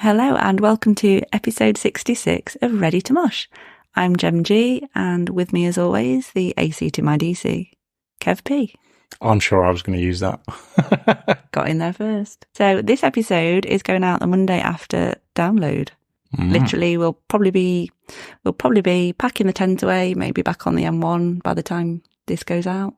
Hello and welcome to episode 66 of Ready to Mush. I'm Gem G, and with me as always, the AC to my DC, Kev P. I'm sure I was going to use that. Got in there first. So this episode is going out the Monday after download. Literally, we'll probably be packing the tent away, maybe back on the M1 by the time this goes out.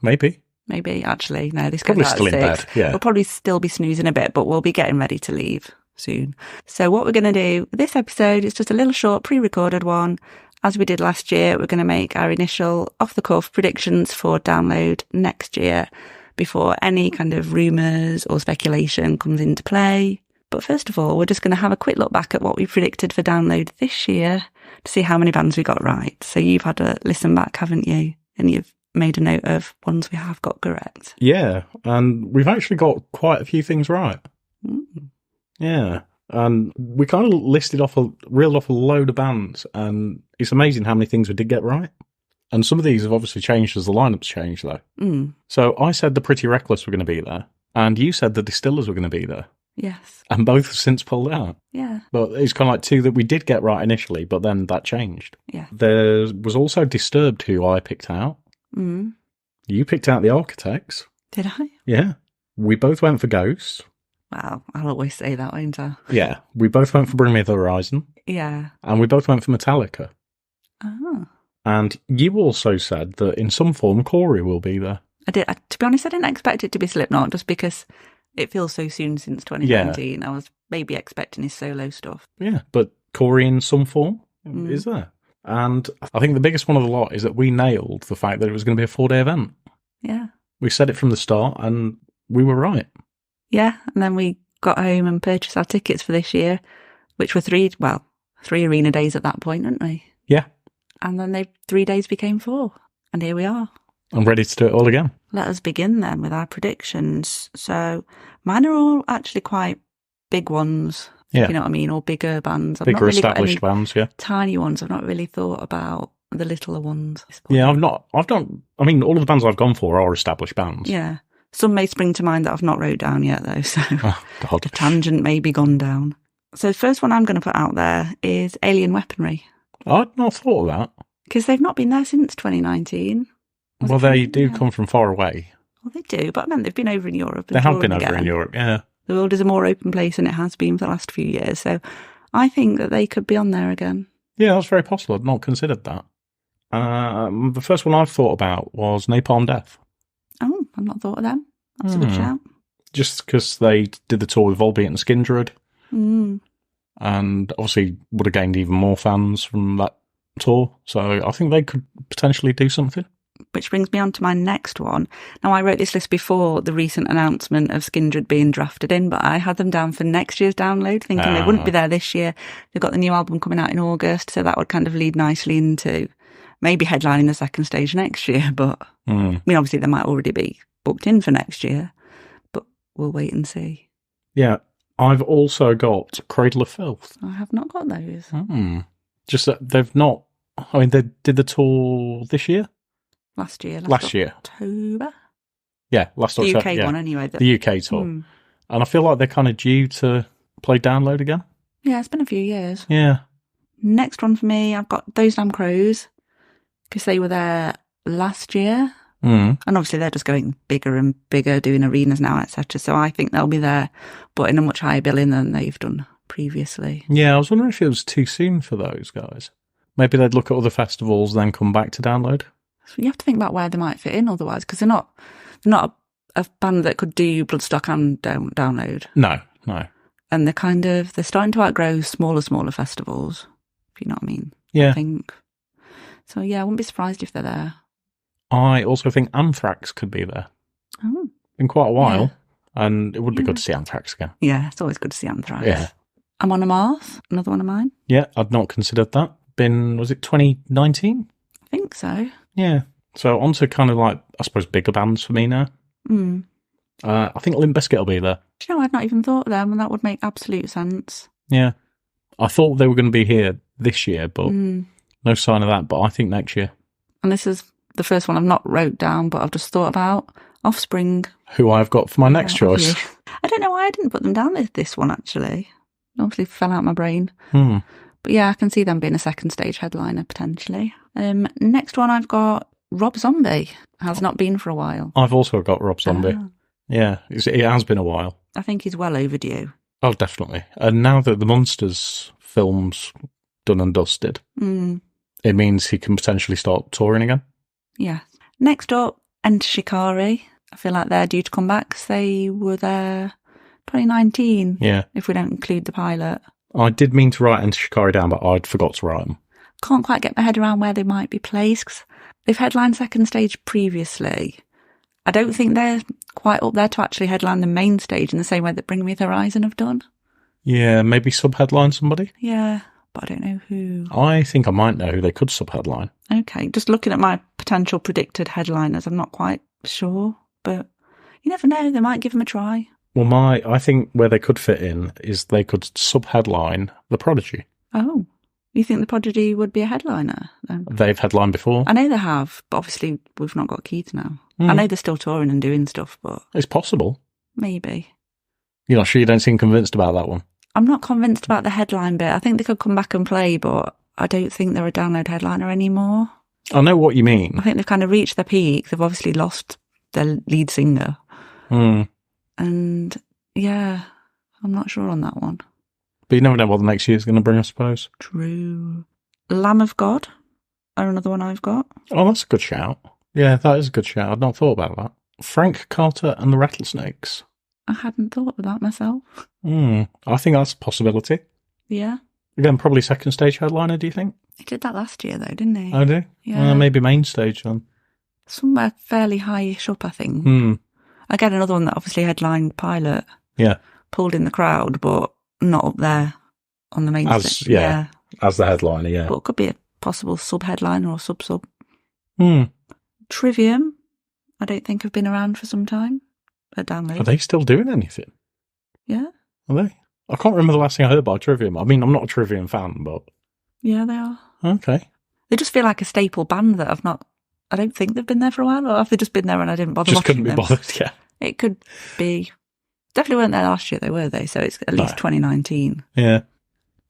Maybe. Maybe, actually, no, this Probably goes out still at in 6. bed, yeah. We'll probably still be snoozing a bit, but we'll be getting ready to leave soon. So what we're going to do with this episode is just a little short pre-recorded one. As we did last year, we're going to make our initial off-the-cuff predictions for download next year before any kind of rumours or speculation comes into play. But first of all, we're just going to have a quick look back at what we predicted for download this year to see how many bands we got right. So you've had a listen back, haven't you? And you've made a note of ones we have got correct. Yeah, and we've actually got quite a few things right. Yeah, and we kind of reeled off a load of bands, and it's amazing how many things we did get right. And some of these have obviously changed as the lineup's changed, though. So I said the Pretty Reckless were going to be there, and you said the Distillers were going to be there. Yes. And both have since pulled out. Yeah. But it's kind of like two that we did get right initially, but then that changed. Yeah. There was also Disturbed, who I picked out. You picked out the Architects. Did I? Yeah. We both went for Ghosts. Well, I'll always say that, won't I? Yeah. We both went for Bring Me the Horizon. Yeah. And we both went for Metallica. Oh. And you also said that in some form Corey will be there. I did. To be honest, I didn't expect it to be Slipknot just because it feels so soon since 2019. I was maybe expecting his solo stuff. Yeah. But Corey in some form is there. And I think the biggest one of the lot is that we nailed the fact that it was going to be a 4-day event. Yeah. We said it from the start and we were right. Yeah. And then we got home and purchased our tickets for this year, which were three arena days at that point, didn't we? Yeah. And then 3 days became 4. And here we are. I'm ready to do it all again. Let us begin then with our predictions. So mine are all actually quite big ones. Yeah. You know what I mean? Or bigger bands. I've Bigger not really got established any bands, yeah. tiny ones. I've not really thought about the littler ones. Yeah, I mean, all of the bands I've gone for are established bands. Yeah. Some may spring to mind that I've not wrote down yet, though, so Oh, God. the tangent may be gone down. So the first one I'm going to put out there is Alien Weaponry, I'd not thought of that. because they've not been there since 2019. Well, they do come from far away. Well, they do, but I mean, they've been over in Europe. They have been over in Europe, yeah. The world is a more open place than it has been for the last few years, so I think that they could be on there again. Yeah, that's very possible. I'd not considered that. The first one I've thought about was Napalm Death. Oh, I've not thought of them. That's a good shout. Just because they did the tour with Volbeat and Skindred. Mm. And obviously would have gained even more fans from that tour. So I think they could potentially do something. Which brings me on to my next one. Now, I wrote this list before the recent announcement of Skindred being drafted in, but I had them down for next year's download, thinking they wouldn't be there this year. They've got the new album coming out in August, so that would kind of lead nicely into maybe headlining the second stage next year. But, I mean, obviously they might already be booked in for next year, but we'll wait and see. Yeah, I've also got Cradle of Filth. I have not got those. Just that they've not... I mean, they did the tour this year? Last year. October? Yeah, last the October. UK one, anyway. The UK tour. And I feel like they're kind of due to play Download again. Yeah, it's been a few years. Yeah. Next one for me, I've got Those Damn Crows, because they were there last year. And obviously they're just going bigger and bigger, doing arenas now, etc. So I think they'll be there, but in a much higher billing than they've done previously. Yeah, I was wondering if it was too soon for those guys. Maybe they'd look at other festivals, then come back to Download. So you have to think about where they might fit in otherwise, because they're not a band that could do Bloodstock and Download. No. And they're starting to outgrow smaller festivals, if you know what I mean. Yeah. I think. So yeah, I wouldn't be surprised if they're there. I also think Anthrax could be there. Oh. Been quite a while, and it would be good to see Anthrax again. Yeah, it's always good to see Anthrax. Yeah. Amon Amarth, another one of mine. Yeah, I'd not considered that. Was it 2019? I think so. Yeah. So on to kind of like, I suppose, bigger bands for me now. I think Limp Bizkit will be there. Do you know, I'd not even thought of them, and that would make absolute sense. Yeah. I thought they were going to be here this year, but no sign of that. But I think next year. And this is the first one I've not wrote down, but I've just thought about. Offspring. Who I've got for my next choice. I don't know why I didn't put them down this one, actually. Obviously fell out my brain. But yeah, I can see them being a second stage headliner potentially. Next one I've got Rob Zombie. Has not been for a while. I've also got Rob Zombie. Yeah, it has been a while. I think he's well overdue. Oh, definitely. And now that the Monsters film's done and dusted, it means he can potentially start touring again. Yeah. Next up, Enter Shikari. I feel like they're due to come back because they were there 2019. Yeah. If we don't include the pilot. I did mean to write Enter Shikari down, but I'd forgot to write them. Can't quite get my head around where they might be placed, 'cause they've headlined second stage previously. I don't think they're quite up there to actually headline the main stage in the same way that Bring Me the Horizon have done. Yeah, maybe sub-headline somebody? Yeah, but I don't know who. I think I might know who they could sub-headline. Okay, just looking at my potential predicted headliners, I'm not quite sure, but you never know, they might give them a try. Well, I think where they could fit in is they could sub-headline The Prodigy. Oh, you think The Prodigy would be a headliner then? They've headlined before. I know they have, but obviously we've not got Keith now. I know they're still touring and doing stuff, but... It's possible. Maybe. You're not sure? You don't seem convinced about that one? I'm not convinced about the headline bit. I think they could come back and play, but I don't think they're a download headliner anymore. I know what you mean. I think they've kind of reached their peak. They've obviously lost their lead singer. And yeah, I'm not sure on that one. But you never know what the next year's going to bring, I suppose. True. Lamb of God are another one I've got. Oh, that's a good shout. Yeah, that is a good shout. I'd not thought about that. Frank Carter and the Rattlesnakes. I hadn't thought of that myself. I think that's a possibility. Yeah. Again, probably second stage headliner, do you think? He did that last year, though, didn't he? Oh, do? Yeah. Maybe main stage then. Somewhere fairly high-ish up, I think. Again, another one that obviously headlined Pilot. Yeah. Pulled in the crowd, but not up there on the main stage. Yeah, as the headliner, yeah. But it could be a possible sub-headliner or sub-sub. Trivium, I don't think have been around for some time. At download. Are they still doing anything? Yeah. Are they? I can't remember the last thing I heard about Trivium. I mean, I'm not a Trivium fan, but... Yeah, they are. Okay. They just feel like a staple band that I don't think they've been there for a while, or have they just been there and I didn't bother watching them? Just couldn't be bothered, yeah. It could be. Definitely weren't there last year, though, were they? So it's at least 2019. Yeah.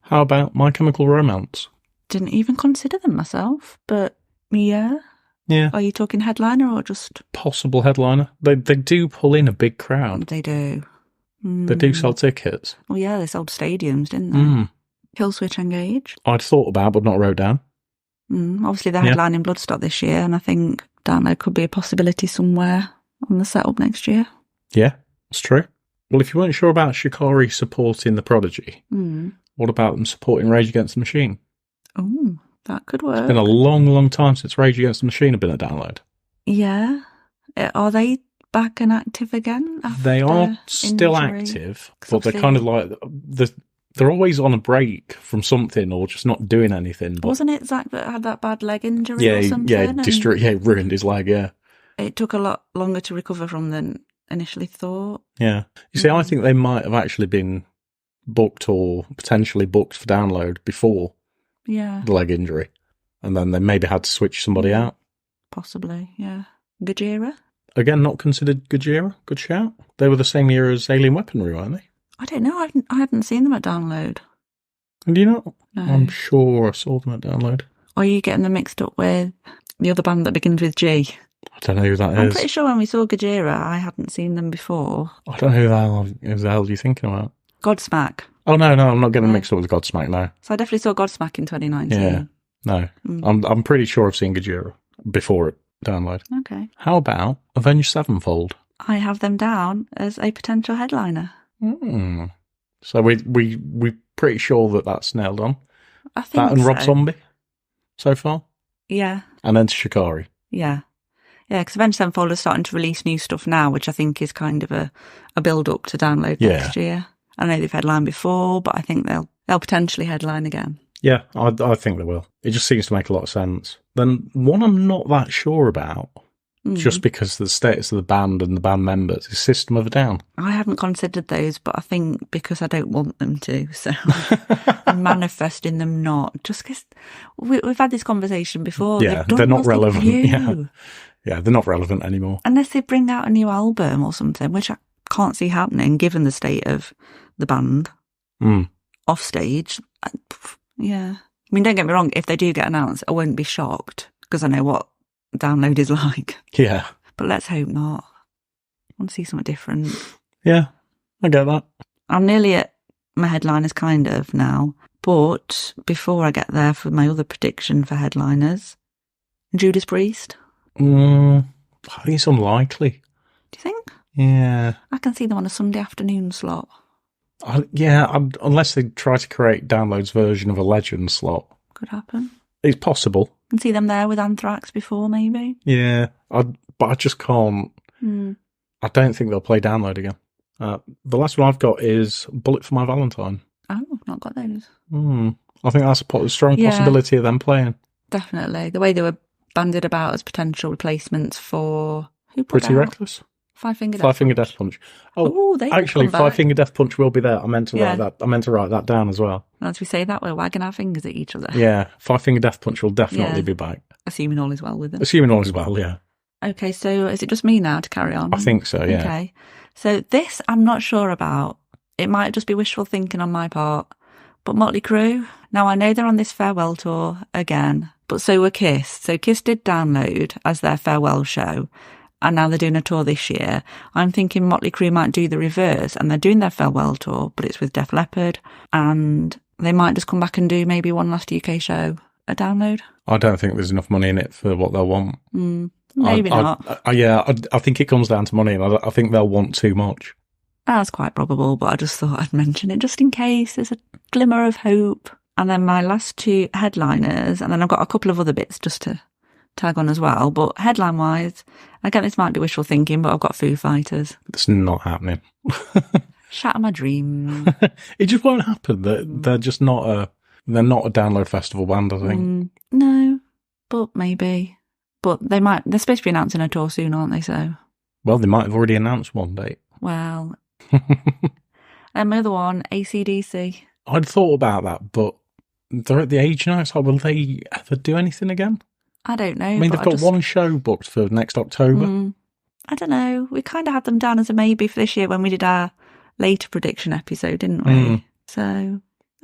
How about My Chemical Romance? Didn't even consider them myself, but yeah. Yeah. Are you talking headliner or just... Possible headliner. They do pull in a big crowd. They do. They do sell tickets. Well, yeah, they sold stadiums, didn't they? Killswitch Engage. I'd thought about, but not wrote down. Obviously, they're headlining Bloodstock this year, and I think download could be a possibility somewhere on the setup next year. Yeah, it's true. Well, if you weren't sure about Shikari supporting The Prodigy, what about them supporting Rage Against the Machine? Oh, that could work. It's been a long, long time since Rage Against the Machine have been a download. Yeah. Are they back and active again? They are still active, but they're kind of like... They're always on a break from something or just not doing anything. But... Wasn't it Zach that had that bad leg injury or something? Yeah, ruined his leg, yeah. It took a lot longer to recover from than initially thought. Yeah. You see, I think they might have actually been booked or potentially booked for download before the leg injury. And then they maybe had to switch somebody out. Possibly, yeah. Gojira? Again, not considered Gojira. Good shout. They were the same year as Alien Weaponry, weren't they? I don't know. I hadn't seen them at download. Do you not? No. I'm sure I saw them at download. Are you getting them mixed up with the other band that begins with G? I don't know who that is. I'm pretty sure when we saw Gojira, I hadn't seen them before. I don't know who the hell are you thinking about? Godsmack. Oh, no, I'm not getting mixed up with Godsmack, no. So I definitely saw Godsmack in 2019. Yeah, no. I'm pretty sure I've seen Gojira before it download. Okay. How about Avenged Sevenfold? I have them down as a potential headliner. So we pretty sure that that's nailed on. I think that and Rob Zombie so far. Yeah. And then Shikari. Yeah. Yeah, because Avenged Sevenfold is starting to release new stuff now, which I think is kind of a build-up to download next year. I know they've headlined before, but I think they'll potentially headline again. Yeah, I think they will. It just seems to make a lot of sense. Then one I'm not that sure about, just because of the status of the band and the band members, is System of a Down. I haven't considered those, but I think because I don't want them to, so I'm manifesting them not. Just because we've had this conversation before. Yeah, they're not relevant. Yeah, they're not relevant anymore. Unless they bring out a new album or something, which I can't see happening given the state of the band. off stage, yeah. I mean, don't get me wrong, if they do get announced, I won't be shocked because I know what Download is like. Yeah. But let's hope not. I want to see something different. Yeah, I get that. I'm nearly at my headliners kind of now, but before I get there for my other prediction for headliners, Judas Priest. I think it's unlikely. Do you think? Yeah. I can see them on a Sunday afternoon slot. Unless they try to create Download's version of a Legend slot. Could happen. It's possible. I can see them there with Anthrax before, maybe. Yeah, but I just can't. I don't think they'll play Download again. The last one I've got is Bullet for My Valentine. Oh, not got those. I think that's a strong possibility of them playing. Definitely. The way they were bandied about as potential replacements for... Who put Pretty out? Reckless? Five Finger Death Punch. Oh, they actually, Five Finger Death Punch will be there. I meant to Yeah. write that. I meant to write that down as well. And as we say that, we're wagging our fingers at each other. Yeah, Five Finger Death Punch will definitely Yeah. be back. Assuming all is well with them. Assuming all is well, yeah. Okay, so is it just me now to carry on? I think so, yeah. Okay. So this I'm not sure about. It might just be wishful thinking on my part. But Motley Crue, now I know they're on this farewell tour again, but so were Kiss. So Kiss did Download as their farewell show, and now they're doing a tour this year. I'm thinking Motley Crue might do the reverse, and they're doing their farewell tour, but it's with Def Leppard, and they might just come back and do maybe one last UK show at Download. I don't think there's enough money in it for what they'll want. Maybe not. I think it comes down to money, and I think they'll want too much. That's quite probable, but I just thought I'd mention it just in case there's a glimmer of hope. And then my last two headliners, and then I've got a couple of other bits just to tag on as well. But headline-wise, again, this might be wishful thinking, but I've got Foo Fighters. It's not happening. Shatter my dreams. It just won't happen. They're just not a Download festival band, I think. No, but maybe. But they're supposed to be announcing a tour soon, aren't they? So, well, they might have already announced one date. Well, and my other one, AC/DC. I'd thought about that, but they're at the age now. It's like, will they ever do anything again? I don't know. I mean, they've got one show booked for next October. I don't know. We kind of had them down as a maybe for this year when we did our later prediction episode, didn't we? So,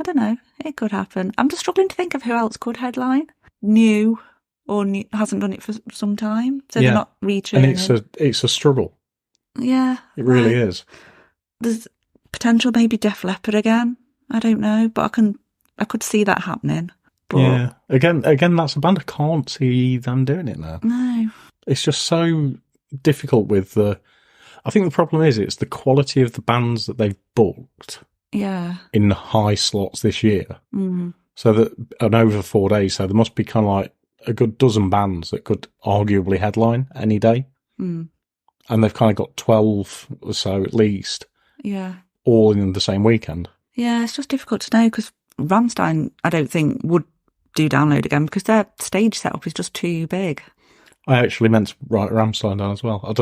I don't know. It could happen. I'm just struggling to think of who else could headline. New hasn't done it for some time, so they're not reaching. And it's a struggle. Yeah. It really is. There's potential maybe Def Leppard again. I don't know, but I could see that happening. But yeah. Again, that's a band I can't see them doing it now. No. It's just so difficult with I think the problem is it's the quality of the bands that they've booked. Yeah. In high slots this year. So that, and over 4 days, so there must be kind of like a good dozen bands that could arguably headline any day. And they've kind of got 12 or so at least. Yeah. All in the same weekend. Yeah, it's just difficult to know because Rammstein, I don't think, would do Download again because their stage setup is just too big. I actually meant to write Rammstein down as well.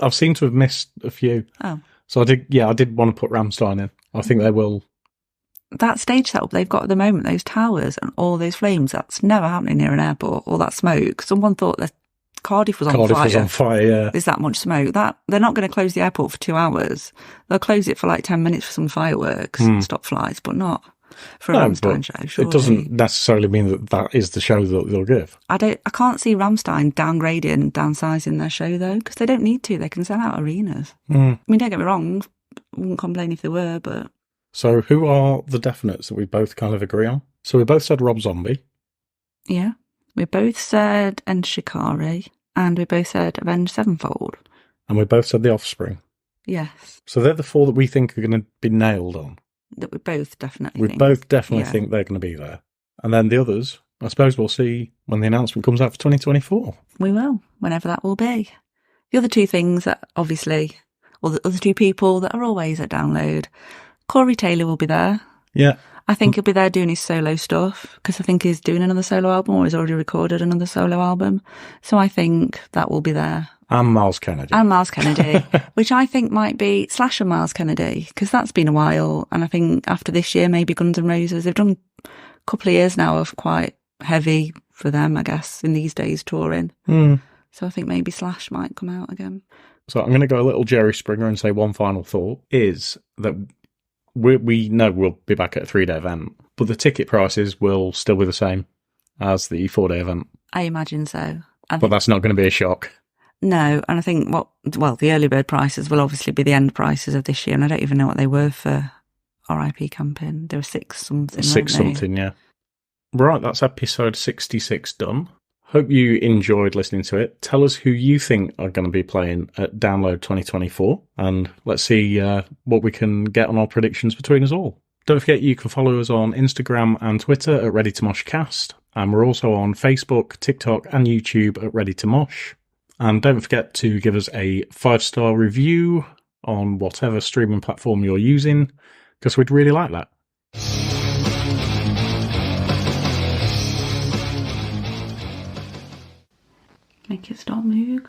I've seemed to have missed a few. Oh. So I did want to put Rammstein in. I think they will. That stage setup they've got at the moment, those towers and all those flames, that's never happening near an airport. All that smoke. Someone thought that Cardiff was on fire. Yeah. There's that much smoke. That they're not going to close the airport for 2 hours. They'll close it for like 10 minutes for some fireworks, stop flights, but not for a Rammstein show. Surely. It doesn't necessarily mean that is the show that they'll give. I can't see Rammstein downgrading, downsizing their show though, because they don't need to. They can sell out arenas. I mean, don't get me wrong. I wouldn't complain if they were, but. So who are the definites that we both kind of agree on? So we both said Rob Zombie. Yeah. We both said Enter Shikari. And we both said Avenged Sevenfold. And we both said The Offspring. Yes. So they're the four that we think are going to be nailed on. That we both definitely think. We both definitely think they're going to be there. And then the others, I suppose we'll see when the announcement comes out for 2024. We will, whenever that will be. The other two things that obviously, or the other two people that are always at Download, Corey Taylor will be there. Yeah. I think he'll be there doing his solo stuff because I think he's doing another solo album or he's already recorded another solo album. So I think that will be there. And Miles Kennedy. Which I think might be Slash and Miles Kennedy because that's been a while. And I think after this year, maybe Guns N' Roses. They've done a couple of years now of quite heavy for them, I guess, in these days touring. So I think maybe Slash might come out again. So I'm going to go a little Jerry Springer and say one final thought is that we know we'll be back at a 3-day event, but the ticket prices will still be the same as the 4-day event. I imagine so. But that's not going to be a shock. No, and I think the early bird prices will obviously be the end prices of this year, and I don't even know what they were for RIP camping. There were 6 something. 6 something, yeah. Right, that's episode 66 done. Hope you enjoyed listening to it. Tell us who you think are going to be playing at Download 2024, and let's see what we can get on our predictions between us all. Don't forget you can follow us on Instagram and Twitter at Ready to Mosh Cast, and we're also on Facebook, TikTok and YouTube at Ready to Mosh. And don't forget to give us a 5-star review on whatever streaming platform you're using, because we'd really like that. Make it stop moving.